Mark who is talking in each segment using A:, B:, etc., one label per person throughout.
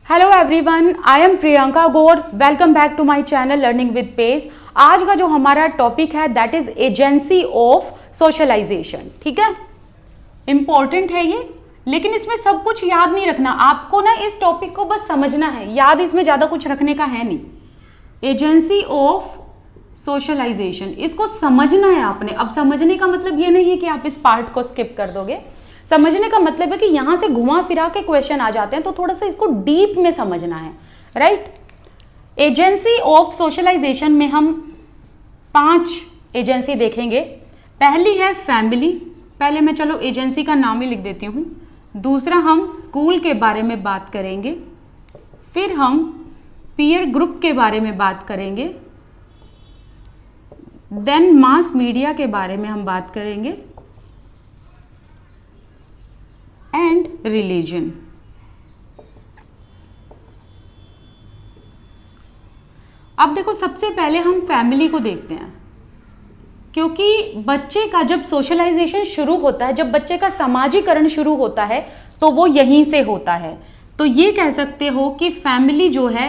A: Hello everyone, I am Priyanka Gaur. Welcome back to my channel learning with pace. आज का जो हमारा टॉपिक है that is agency of socialisation. ठीक है, इंपॉर्टेंट है ये, लेकिन इसमें सब कुछ याद नहीं रखना आपको ना, इस टॉपिक को बस समझना है, याद इसमें ज्यादा कुछ रखने का है नहीं। एजेंसी ऑफ सोशलाइजेशन, इसको समझना है आपने। अब समझने का मतलब ये नहीं है कि आप इस पार्ट को स्किप कर दोगे। समझने का मतलब है कि यहां से घुमा फिरा के क्वेश्चन आ जाते हैं, तो थोड़ा सा इसको डीप में समझना है, राइट। एजेंसी ऑफ सोशलाइजेशन में हम 5 एजेंसी देखेंगे। पहली है फैमिली। पहले मैं चलो एजेंसी का नाम ही लिख देती हूँ। दूसरा हम स्कूल के बारे में बात करेंगे, फिर हम पीयर ग्रुप के बारे में बात करेंगे, देन मास मीडिया के बारे में हम बात करेंगे, एंड रिलीजन। अब देखो, सबसे पहले हम फैमिली को देखते हैं, क्योंकि बच्चे का जब सोशलाइजेशन शुरू होता है, जब बच्चे का समाजीकरण शुरू होता है, तो वो यहीं से होता है। तो ये कह सकते हो कि फैमिली जो है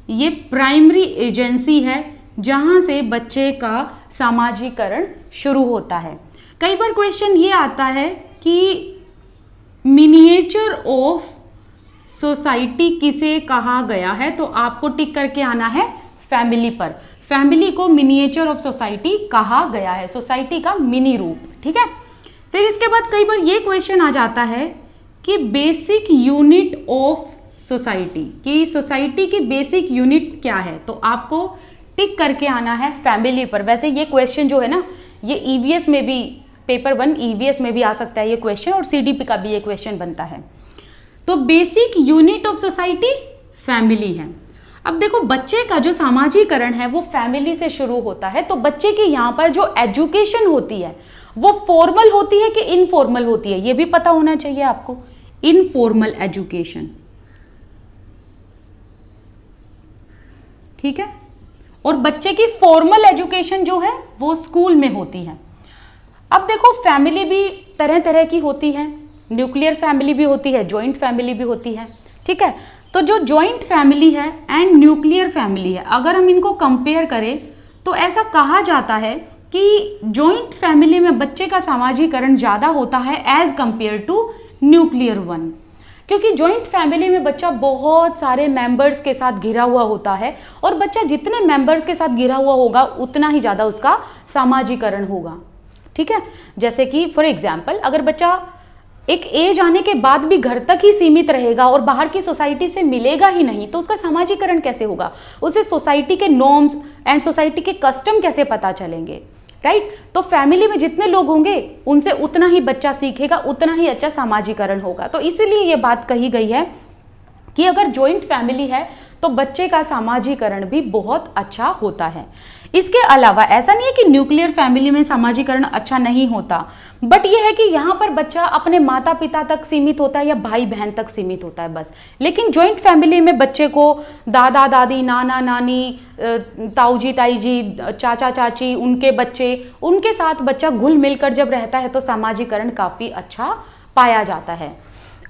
A: ये प्राइमरी एजेंसी है जहां से बच्चे का समाजीकरण शुरू होता है। कई बार क्वेश्चन ये आता है कि मिनिएचर ऑफ सोसाइटी किसे कहा गया है, तो आपको टिक करके आना है फैमिली पर। फैमिली को मिनिएचर ऑफ सोसाइटी कहा गया है, सोसाइटी का मिनी रूप। ठीक है, फिर इसके बाद कई बार ये क्वेश्चन आ जाता है कि बेसिक यूनिट ऑफ सोसाइटी, कि सोसाइटी की बेसिक यूनिट क्या है, तो आपको टिक करके आना है फैमिली पर। वैसे ये क्वेश्चन जो है ना, ये ईवीएस में भी, पेपर 1 ईवीएस में भी आ सकता है ये क्वेश्चन, और सीडीपी का भी ये क्वेश्चन बनता है। तो basic unit of society family है। अब देखो, बच्चे का जो समाजीकरण है वो फैमिली से शुरू होता है। तो बच्चे की यहाँ पर जो एजुकेशन होती है वो फॉर्मल होती है कि इनफॉर्मल होती है, ये भी पता होना चाहिए आपको। इनफॉर्मल एजुकेशन, ठीक है। और बच्चे की फॉर्मल एजुकेशन जो है वो स्कूल में होती है। अब देखो, फैमिली भी तरह तरह की होती है, न्यूक्लियर फैमिली भी होती है, जॉइंट फैमिली भी होती है। ठीक है, तो जो जॉइंट फैमिली है एंड न्यूक्लियर फैमिली है, अगर हम इनको कंपेयर करें तो ऐसा कहा जाता है कि जॉइंट फैमिली में बच्चे का समाजीकरण ज़्यादा होता है as compared to nuclear one, क्योंकि जॉइंट फैमिली में बच्चा बहुत सारे मेंबर्स के साथ घिरा हुआ होता है, और बच्चा जितने मेंबर्स के साथ घिरा हुआ होगा उतना ही ज़्यादा उसका समाजीकरण होगा। ठीक है, जैसे कि फॉर एग्जाम्पल, अगर बच्चा एक एज आने के बाद भी घर तक ही सीमित रहेगा और बाहर की सोसाइटी से मिलेगा ही नहीं, तो उसका समाजीकरण कैसे होगा? उसे सोसाइटी के नॉर्म्स एंड सोसाइटी के कस्टम कैसे पता चलेंगे, राइट? तो फैमिली में जितने लोग होंगे उनसे उतना ही बच्चा सीखेगा, उतना ही अच्छा समाजीकरण होगा। तो इसीलिए ये बात कही गई है कि अगर जॉइंट फैमिली है तो बच्चे का समाजीकरण भी बहुत अच्छा होता है। इसके अलावा ऐसा नहीं है कि न्यूक्लियर फैमिली में समाजीकरण अच्छा नहीं होता, बट यह है कि यहाँ पर बच्चा अपने माता पिता तक सीमित होता है या भाई बहन तक सीमित होता है बस। लेकिन जॉइंट फैमिली में बच्चे को दादा दादी, नाना नानी, ताऊ जी ताई जी, चाचा चाची, उनके बच्चे, उनके साथ बच्चा घुल मिलकर जब रहता है तो समाजीकरण काफ़ी अच्छा पाया जाता है।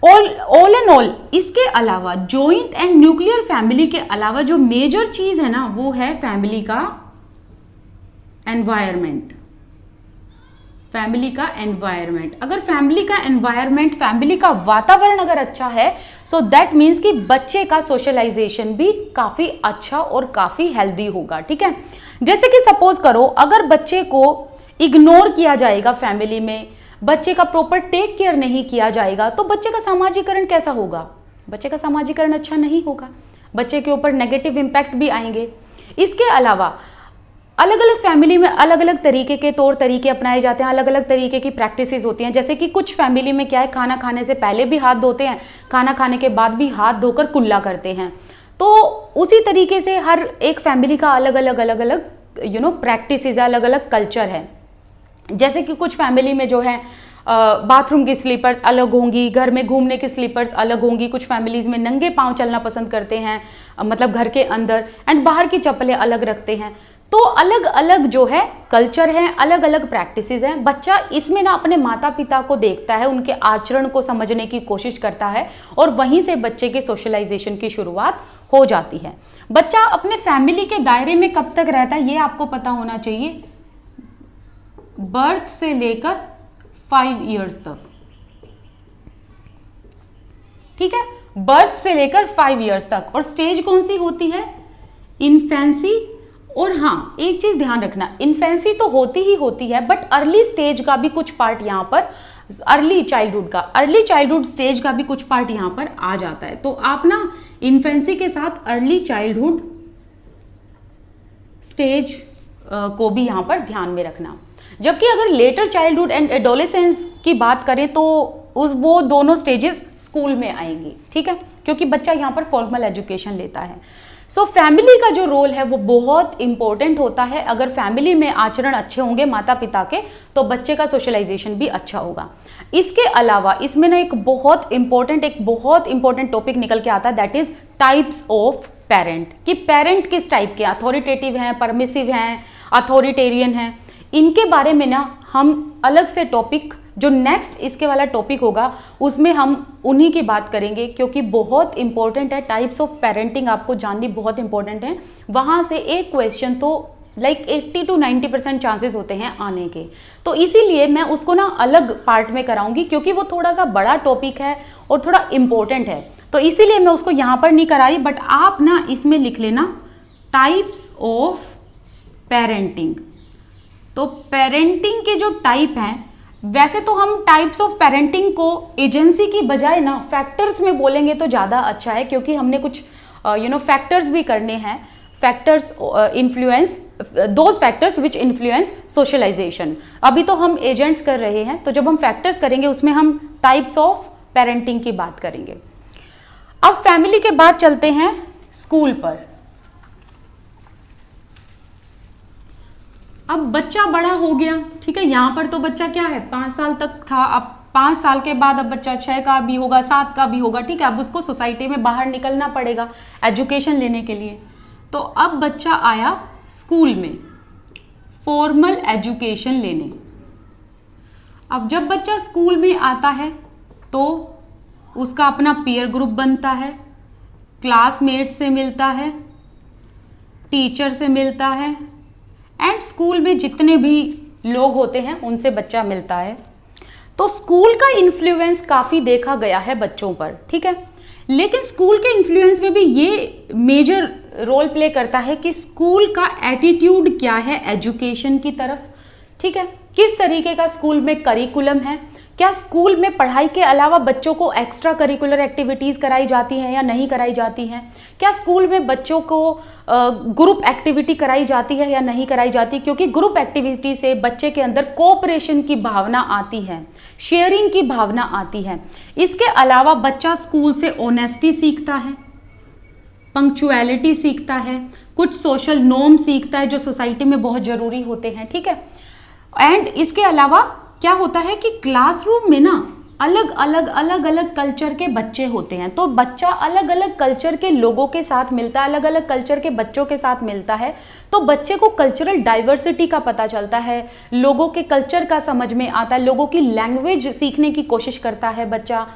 A: ऑल एंड ऑल, इसके अलावा जॉइंट एंड न्यूक्लियर फैमिली के अलावा जो मेजर चीज है ना, वो है फैमिली का एनवायरनमेंट। फैमिली का एनवायरनमेंट, अगर फैमिली का एनवायरनमेंट, फैमिली का वातावरण अगर अच्छा है, सो दैट मीन्स कि बच्चे का सोशलाइजेशन भी काफी अच्छा और काफी हेल्दी होगा। ठीक है, जैसे कि सपोज करो, अगर बच्चे को इग्नोर किया जाएगा फैमिली में, बच्चे का प्रॉपर टेक केयर नहीं किया जाएगा, तो बच्चे का समाजीकरण कैसा होगा? बच्चे का समाजीकरण अच्छा नहीं होगा, बच्चे के ऊपर नेगेटिव इम्पैक्ट भी आएंगे। इसके अलावा अलग अलग फैमिली में अलग अलग तरीके के तौर तरीके अपनाए जाते हैं, अलग अलग तरीके की प्रैक्टिसेस होती हैं। जैसे कि कुछ फैमिली में क्या है, खाना खाने से पहले भी हाथ धोते हैं, खाना खाने के बाद भी हाथ धोकर कुल्ला करते हैं। तो उसी तरीके से हर एक फैमिली का अलग अलग प्रैक्टिसेस है, अलग अलग कल्चर है। जैसे कि कुछ फैमिली में जो है बाथरूम की स्लीपर्स अलग होंगी, घर में घूमने की स्लीपर्स अलग होंगी। कुछ फैमिलीज में नंगे पांव चलना पसंद करते हैं, मतलब घर के अंदर, एंड बाहर की चप्पलें अलग रखते हैं। तो अलग अलग जो है कल्चर है, अलग अलग प्रैक्टिसेस हैं। बच्चा इसमें ना अपने माता पिता को देखता है, उनके आचरण को समझने की कोशिश करता है और वहीं से बच्चे के सोशलाइजेशन की शुरुआत हो जाती है। बच्चा अपने फैमिली के दायरे में कब तक रहता है ये आपको पता होना चाहिए, बर्थ से लेकर 5 इयर्स तक, ठीक है, बर्थ से लेकर 5 इयर्स तक। और स्टेज कौन सी होती है, इन्फेंसी। और हाँ, एक चीज ध्यान रखना, इन्फेंसी तो होती ही होती है, बट अर्ली स्टेज का भी कुछ पार्ट यहां पर, अर्ली चाइल्डहुड स्टेज का भी कुछ पार्ट यहां पर आ जाता है। तो आप ना इन्फेंसी के साथ अर्ली चाइल्डहुड स्टेज को भी यहां पर ध्यान में रखना। जबकि अगर लेटर चाइल्डहुड एंड एडोलेसेंस की बात करें तो वो दोनों स्टेजेस स्कूल में आएंगी, ठीक है, क्योंकि बच्चा यहाँ पर फॉर्मल एजुकेशन लेता है। सो फैमिली का जो रोल है वो बहुत इंपॉर्टेंट होता है। अगर फैमिली में आचरण अच्छे होंगे माता पिता के तो बच्चे का सोशलाइजेशन भी अच्छा होगा। इसके अलावा इसमें ना एक बहुत इंपॉर्टेंट टॉपिक निकल के आता है, that is types of parent, कि पेरेंट किस टाइप के, अथॉरिटेटिव हैं, परमिसिव हैं, अथॉरिटेरियन हैं। इनके बारे में ना हम अलग से टॉपिक, जो नेक्स्ट इसके वाला टॉपिक होगा उसमें हम उन्हीं की बात करेंगे, क्योंकि बहुत इंपॉर्टेंट है। टाइप्स ऑफ पेरेंटिंग आपको जाननी बहुत इंपॉर्टेंट है। वहां से एक क्वेश्चन तो लाइक 80 to 90% चांसेस होते हैं आने के। तो इसीलिए मैं उसको ना अलग पार्ट में कराऊंगी, क्योंकि वो थोड़ा सा बड़ा टॉपिक है और थोड़ा इंपॉर्टेंट है, तो इसीलिए मैं उसको यहाँ पर नहीं कराई। बट आप ना इसमें लिख लेना टाइप्स ऑफ पेरेंटिंग। तो पेरेंटिंग के जो टाइप हैं, वैसे तो हम टाइप्स ऑफ पेरेंटिंग को एजेंसी की बजाय ना फैक्टर्स में बोलेंगे तो ज़्यादा अच्छा है, क्योंकि हमने कुछ फैक्टर्स भी करने हैं। Factors influence, those factors which influence socialization. अभी तो हम एजेंट्स कर रहे हैं, तो जब हम फैक्टर्स करेंगे उसमें हम टाइप्स ऑफ पेरेंटिंग की बात करेंगे। अब फैमिली के बाद चलते हैं स्कूल पर। अब बच्चा बड़ा हो गया, ठीक है, यहाँ पर तो बच्चा क्या है 5 साल तक था, अब 5 साल के बाद अब बच्चा 6 का भी होगा, 7 का भी होगा, ठीक है। अब उसको सोसाइटी में बाहर निकलना पड़ेगा एजुकेशन लेने के लिए। तो अब बच्चा आया स्कूल में फॉर्मल एजुकेशन लेने। अब जब बच्चा स्कूल में आता है तो उसका अपना पीयर ग्रुप बनता है, क्लासमेट से मिलता है, टीचर से मिलता है, एंड स्कूल में जितने भी लोग होते हैं उनसे बच्चा मिलता है। तो स्कूल का इन्फ्लुएंस काफ़ी देखा गया है बच्चों पर, ठीक है। लेकिन स्कूल के इन्फ्लुएंस में भी ये मेजर रोल प्ले करता है कि स्कूल का एटीट्यूड क्या है एजुकेशन की तरफ, ठीक है। किस तरीके का स्कूल में करिकुलम है, क्या स्कूल में पढ़ाई के अलावा बच्चों को एक्स्ट्रा करिकुलर एक्टिविटीज़ कराई जाती हैं या नहीं कराई जाती हैं, क्या स्कूल में बच्चों को ग्रुप एक्टिविटी कराई जाती है या नहीं कराई जाती, क्योंकि ग्रुप एक्टिविटी से बच्चे के अंदर कोऑपरेशन की भावना आती है, शेयरिंग की भावना आती है। इसके अलावा बच्चा स्कूल से ऑनेस्टी सीखता है, पंक्चुअलिटी सीखता है, कुछ सोशल नॉर्म सीखता है जो सोसाइटी में बहुत ज़रूरी होते हैं, ठीक है। एंड इसके अलावा क्या होता है कि क्लासरूम में ना अलग अलग कल्चर के बच्चे होते हैं, तो बच्चा अलग अलग कल्चर के लोगों के साथ मिलता है, अलग अलग कल्चर के बच्चों के साथ मिलता है, तो बच्चे को कल्चरल डाइवर्सिटी का पता चलता है, लोगों के कल्चर का समझ में आता है, लोगों की लैंग्वेज सीखने की कोशिश करता है बच्चा,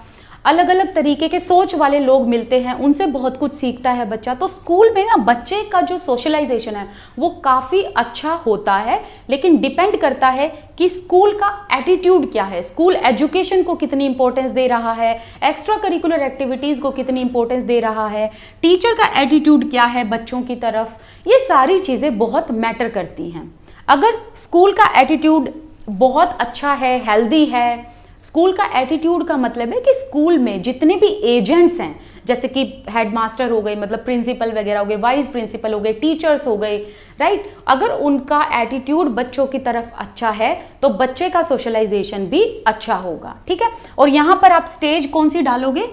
A: अलग अलग तरीके के सोच वाले लोग मिलते हैं, उनसे बहुत कुछ सीखता है बच्चा। तो स्कूल में ना बच्चे का जो सोशलाइजेशन है वो काफ़ी अच्छा होता है, लेकिन डिपेंड करता है कि स्कूल का एटीट्यूड क्या है, स्कूल एजुकेशन को कितनी इंपॉर्टेंस दे रहा है, एक्स्ट्रा करिकुलर एक्टिविटीज़ को कितनी इंपॉर्टेंस दे रहा है, टीचर का एटीट्यूड क्या है बच्चों की तरफ। ये सारी चीज़ें बहुत मैटर करती हैं। अगर स्कूल का एटीट्यूड बहुत अच्छा है, हेल्दी है, स्कूल का एटीट्यूड का मतलब है कि स्कूल में जितने भी एजेंट्स हैं, जैसे कि हेडमास्टर हो गए, मतलब प्रिंसिपल वगैरह हो गए, वाइस प्रिंसिपल हो गए, टीचर्स हो गए, राइट, अगर उनका एटीट्यूड बच्चों की तरफ अच्छा है तो बच्चे का सोशलाइजेशन भी अच्छा होगा, ठीक है। और यहाँ पर आप स्टेज कौन सी डालोगे,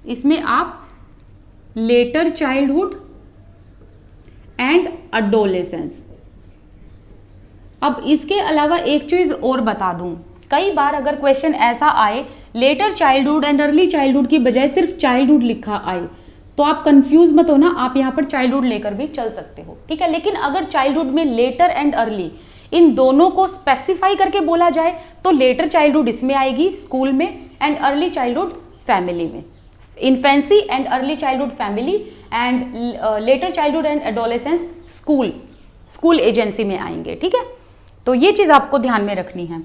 A: इसमें आप लेटर चाइल्डहुड एंड अडोलेसेंस। अब इसके अलावा एक चीज और बता दूं, कई बार अगर क्वेश्चन ऐसा आए letter childhood and early childhood की बजाय सिर्फ चाइल्डहुड लिखा आए, तो आप कंफ्यूज मत हो ना, आप यहाँ पर चाइल्डहुड लेकर भी चल सकते हो, ठीक है। लेकिन अगर चाइल्डहुड में लेटर एंड अर्ली इन दोनों को स्पेसिफाई करके बोला जाए तो लेटर चाइल्डहुड इसमें आएगी स्कूल में, एंड अर्ली चाइल्डहुड फैमिली में। Infancy and early childhood family and later childhood and adolescence school agency में आएंगे, ठीक है। तो ये चीज आपको ध्यान में रखनी है।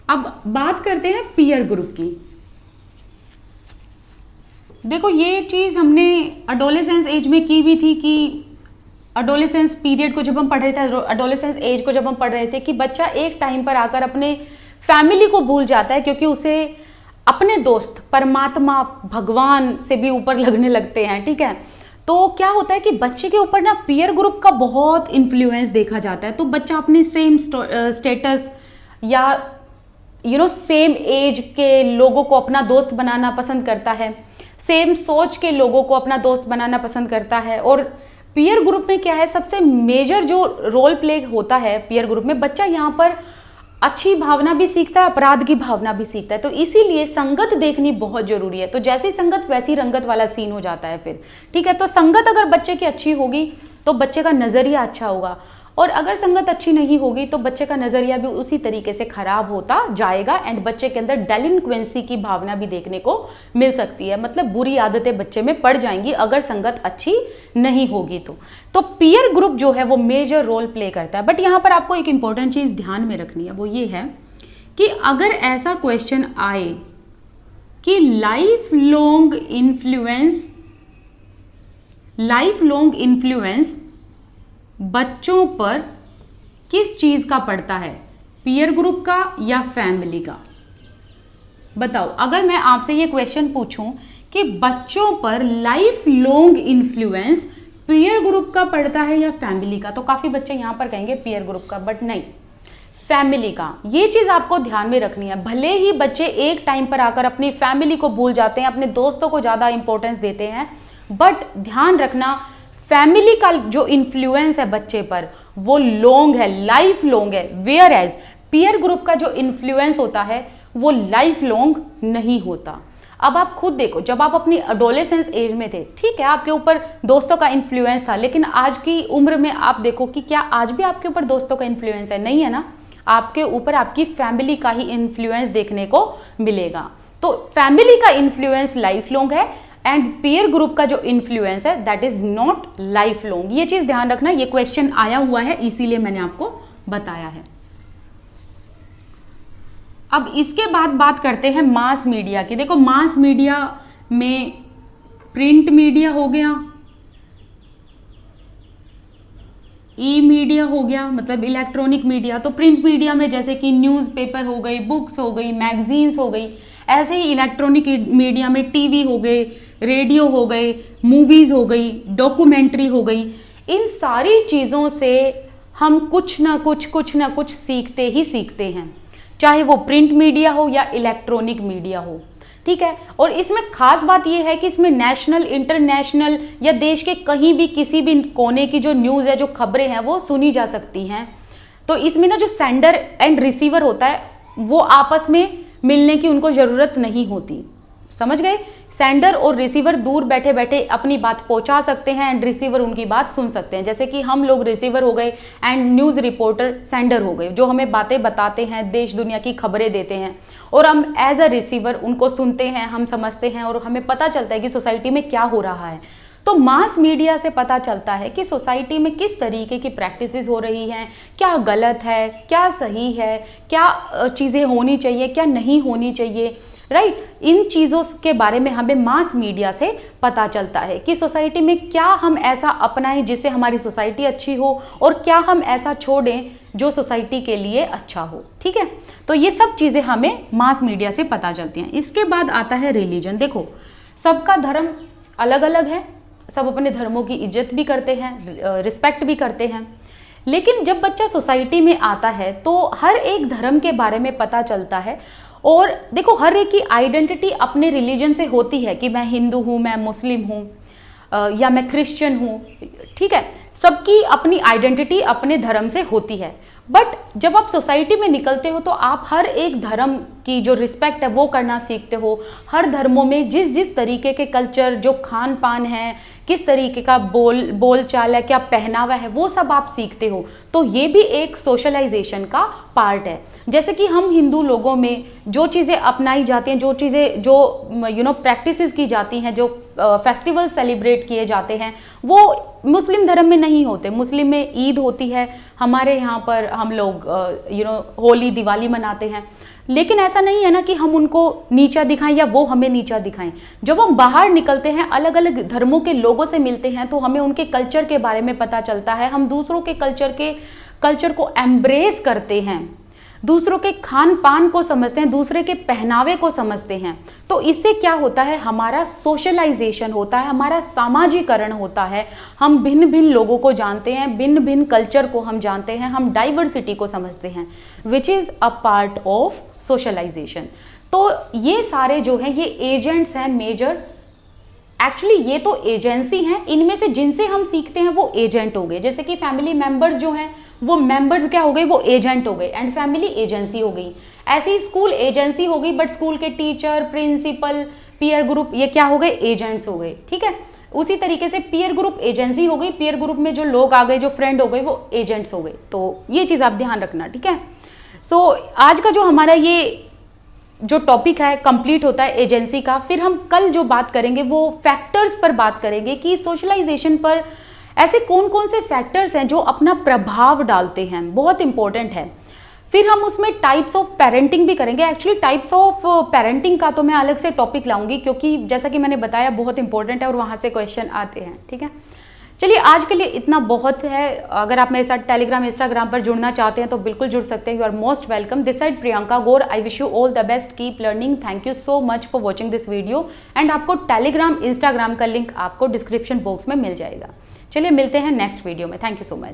A: अब बात करते हैं पीयर ग्रुप की। देखो ये चीज हमने एडोलेसेंस एज में की भी थी कि एडोलेसेंस पीरियड को जब हम पढ़ रहे थे, एडोलेसेंस एज को जब हम पढ़ रहे थे कि बच्चा एक टाइम पर आकर अपने फैमिली को भूल जाता है, क्योंकि उसे अपने दोस्त परमात्मा भगवान से भी ऊपर लगने लगते हैं, ठीक है। तो क्या होता है कि बच्चे के ऊपर ना पीयर ग्रुप का बहुत इन्फ्लुएंस देखा जाता है। तो बच्चा अपने सेम स्टेटस या सेम एज के लोगों को अपना दोस्त बनाना पसंद करता है, सेम सोच के लोगों को अपना दोस्त बनाना पसंद करता है। और पीयर ग्रुप में क्या है, सबसे मेजर जो रोल प्ले होता है पीयर ग्रुप में, बच्चा यहाँ पर अच्छी भावना भी सीखता है, अपराध की भावना भी सीखता है। तो इसीलिए संगत देखनी बहुत जरूरी है। तो जैसी संगत वैसी रंगत वाला सीन हो जाता है फिर, ठीक है। तो संगत अगर बच्चे की अच्छी होगी तो बच्चे का नजरिया अच्छा होगा, और अगर संगत अच्छी नहीं होगी तो बच्चे का नजरिया भी उसी तरीके से खराब होता जाएगा, एंड बच्चे के अंदर डेलिंक्वेंसी की भावना भी देखने को मिल सकती है। मतलब बुरी आदतें बच्चे में पड़ जाएंगी अगर संगत अच्छी नहीं होगी तो पीयर ग्रुप जो है वो मेजर रोल प्ले करता है। बट यहाँ पर आपको एक इंपॉर्टेंट चीज ध्यान में रखनी है, वो ये है कि अगर ऐसा क्वेश्चन आए कि लाइफ लॉन्ग इन्फ्लुएंस बच्चों पर किस चीज का पड़ता है, पीयर ग्रुप का या फैमिली का? बताओ, अगर मैं आपसे ये क्वेश्चन पूछूं कि बच्चों पर life long influence peer group का पड़ता है या फैमिली का, तो काफी बच्चे यहां पर कहेंगे पीयर ग्रुप का, बट नहीं, फैमिली का। ये चीज आपको ध्यान में रखनी है। भले ही बच्चे एक टाइम पर आकर अपनी फैमिली को भूल जाते हैं, अपने दोस्तों को ज्यादा इंपॉर्टेंस देते हैं, बट ध्यान रखना फैमिली का जो इन्फ्लुएंस है बच्चे पर वो लॉन्ग है, लाइफ लॉन्ग है। वेयर एज पीयर ग्रुप का जो इन्फ्लुएंस होता है वो लाइफ लॉन्ग नहीं होता। अब आप खुद देखो, जब आप अपनी एडोलेसेंस एज में थे, ठीक है, आपके ऊपर दोस्तों का इन्फ्लुएंस था, लेकिन आज की उम्र में आप देखो कि क्या आज भी आपके ऊपर दोस्तों का इन्फ्लुएंस है? नहीं है ना। आपके ऊपर आपकी फैमिली का ही इन्फ्लुएंस देखने को मिलेगा। तो फैमिली का इन्फ्लुएंस लाइफ लॉन्ग है, एंड पीयर ग्रुप का जो इन्फ्लुएंस है that is not life long. ये चीज ध्यान रखना, ये क्वेश्चन आया हुआ है इसीलिए मैंने आपको बताया है। अब इसके बाद बात करते हैं मास मीडिया की। देखो मास मीडिया में प्रिंट मीडिया हो गया, ई मीडिया हो गया, मतलब इलेक्ट्रॉनिक मीडिया। तो प्रिंट मीडिया में जैसे कि न्यूज़पेपर हो गई, बुक्स हो गई, मैगजीन्स हो गई। ऐसे ही इलेक्ट्रॉनिक मीडिया में टीवी हो गए, रेडियो हो गए, मूवीज हो गई, डॉक्यूमेंट्री हो गई। इन सारी चीज़ों से हम कुछ ना कुछ सीखते ही सीखते हैं, चाहे वो प्रिंट मीडिया हो या इलेक्ट्रॉनिक मीडिया हो, ठीक है। और इसमें खास बात यह है कि इसमें नेशनल, इंटरनेशनल या देश के कहीं भी किसी भी कोने की जो न्यूज़ है, जो खबरें हैं, वो सुनी जा सकती हैं। तो इसमें ना जो सेंडर एंड रिसीवर होता है वो आपस में मिलने की उनको ज़रूरत नहीं होती, समझ गए। सेंडर और रिसीवर दूर बैठे बैठे अपनी बात पहुंचा सकते हैं एंड रिसीवर उनकी बात सुन सकते हैं। जैसे कि हम लोग रिसीवर हो गए एंड न्यूज़ रिपोर्टर सेंडर हो गए, जो हमें बातें बताते हैं, देश दुनिया की खबरें देते हैं, और हम एज अ रिसीवर उनको सुनते हैं, हम समझते हैं और हमें पता चलता है कि सोसाइटी में क्या हो रहा है। तो मास मीडिया से पता चलता है कि सोसाइटी में किस तरीके की प्रैक्टिसेस हो रही हैं, क्या गलत है, क्या सही है, क्या चीज़ें होनी चाहिए, क्या नहीं होनी चाहिए, राइट। इन चीज़ों के बारे में हमें मास मीडिया से पता चलता है कि सोसाइटी में क्या हम ऐसा अपनाएं जिससे हमारी सोसाइटी अच्छी हो, और क्या हम ऐसा छोड़ें जो सोसाइटी के लिए अच्छा हो, ठीक है। तो ये सब चीज़ें हमें मास मीडिया से पता चलती हैं। इसके बाद आता है रिलीजन। देखो सबका धर्म अलग अलग है, सब अपने धर्मों की इज्जत भी करते हैं, रिस्पेक्ट भी करते हैं, लेकिन जब बच्चा सोसाइटी में आता है तो हर एक धर्म के बारे में पता चलता है। और देखो हर एक की आइडेंटिटी अपने रिलीजन से होती है कि मैं हिंदू हूँ, मैं मुस्लिम हूँ या मैं क्रिश्चियन हूँ, ठीक है। सबकी अपनी आइडेंटिटी अपने धर्म से होती है, बट जब आप सोसाइटी में निकलते हो तो आप हर एक धर्म की जो रिस्पेक्ट है वो करना सीखते हो। हर धर्मों में जिस जिस तरीके के कल्चर, जो खान पान है, किस तरीके का बोल चाल है, क्या पहनावा है, वो सब आप सीखते हो। तो ये भी एक सोशलाइजेशन का पार्ट है। जैसे कि हम हिंदू लोगों में जो चीज़ें अपनाई जाती हैं, जो चीज़ें जो प्रैक्टिसेस की जाती हैं, जो फेस्टिवल सेलिब्रेट किए जाते हैं, वो मुस्लिम धर्म में नहीं होते। मुस्लिम में ईद होती है, हमारे यहाँ पर हम लोग होली, दिवाली मनाते हैं। लेकिन ऐसा नहीं है ना कि हम उनको नीचा दिखाएं या वो हमें नीचा दिखाएं। जब हम बाहर निकलते हैं, अलग अलग धर्मों के लोगों से मिलते हैं, तो हमें उनके कल्चर के बारे में पता चलता है। हम दूसरों के कल्चर को एम्ब्रेस करते हैं, दूसरों के खान पान को समझते हैं, दूसरे के पहनावे को समझते हैं। तो इससे क्या होता है, हमारा सोशलाइजेशन होता है, हमारा सामाजिकरण होता है। हम भिन्न भिन्न लोगों को जानते हैं, भिन्न भिन्न कल्चर को हम जानते हैं, हम डाइवर्सिटी को समझते हैं, which is a part of socialization. तो ये सारे जो हैं ये एजेंट्स हैं मेजर। एक्चुअली ये तो एजेंसी हैं, इनमें से जिनसे हम सीखते हैं वो एजेंट हो गए। जैसे कि फैमिली मेंबर्स जो हैं वो मेंबर्स क्या हो गए, वो एजेंट हो गए, एंड फैमिली एजेंसी हो गई। ऐसे ही स्कूल एजेंसी हो गई, बट स्कूल के टीचर, प्रिंसिपल, पीयर ग्रुप, ये क्या हो गए, एजेंट्स हो गए। ठीक है, उसी तरीके से पीयर ग्रुप एजेंसी हो गई, पीयर ग्रुप में जो लोग आ गए, जो फ्रेंड हो गए, वो एजेंट्स हो गए। तो ये चीज़ आप ध्यान रखना। ठीक है, सो आज का जो हमारा ये जो टॉपिक है कंप्लीट होता है एजेंसी का। फिर हम कल जो बात करेंगे वो फैक्टर्स पर बात करेंगे कि सोशलाइजेशन पर ऐसे कौन कौन से फैक्टर्स हैं जो अपना प्रभाव डालते हैं, बहुत इंपॉर्टेंट है। फिर हम उसमें टाइप्स ऑफ पेरेंटिंग भी करेंगे। एक्चुअली टाइप्स ऑफ पेरेंटिंग का तो मैं अलग से टॉपिक लाऊंगी, क्योंकि जैसा कि मैंने बताया बहुत इंपॉर्टेंट है और वहाँ से क्वेश्चन आते हैं। ठीक है, चलिए आज के लिए इतना बहुत है। अगर आप मेरे साथ टेलीग्राम, इंस्टाग्राम पर जुड़ना चाहते हैं तो बिल्कुल जुड़ सकते हैं। You are most welcome. This side Priyanka Gaur. I wish you all the best, keep learning. Thank you so much for watching this video. And आपको टेलीग्राम, इंस्टाग्राम का लिंक आपको डिस्क्रिप्शन बॉक्स में मिल जाएगा। चलिए मिलते हैं नेक्स्ट वीडियो में। Thank you so much.